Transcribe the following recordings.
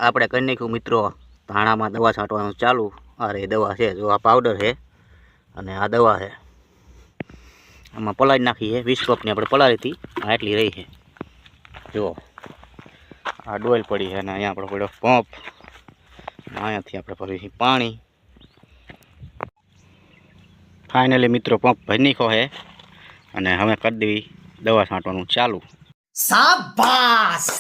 આપણે કરી નાખ્યું મિત્રો ધાણામાં દવા છાંટવાનું ચાલુ. અરે દવા છે જો, આ પાવડર છે અને આ દવા છે. આમાં પલાળી નાખી છે 20 કપની આપણે પલાળી હતી, આ એટલી રહી છે. જો આ ડોલ પડી છે અને અહીંયા આપણો પડ્યો પંપ, અહીંયાથી આપણે ભરીએ પાણી. ફાઇનલી મિત્રો પંપ ભરી નાખ્યો છે અને હવે કરી દેવી દવા છાંટવાનું ચાલુ. શાબાશ.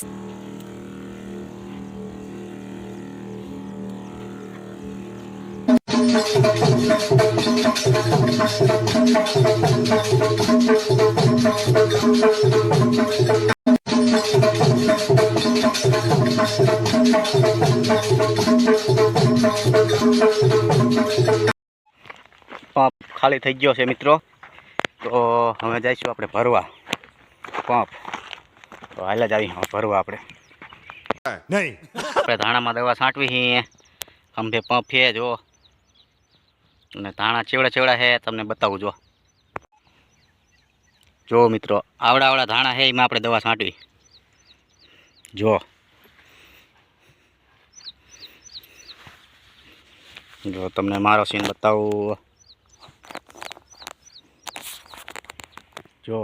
પંપ ખાલી થઈ ગયો છે મિત્રો, તો હવે જઈશું આપણે ભરવા પંપ. તો હાલ જ આવી ભરવા આપણે. નહીં આપણે ધાણામાં દવા છાંટવી છે. ખંભે પંપ છે જો, અને ધાણા ચેવડા ચેવડા છે તમને બતાવું. જો મિત્રો આવડા ધાણા છે, એમાં આપણે દવા છાંટવી. જો તમને મારો સીન બતાવું. જો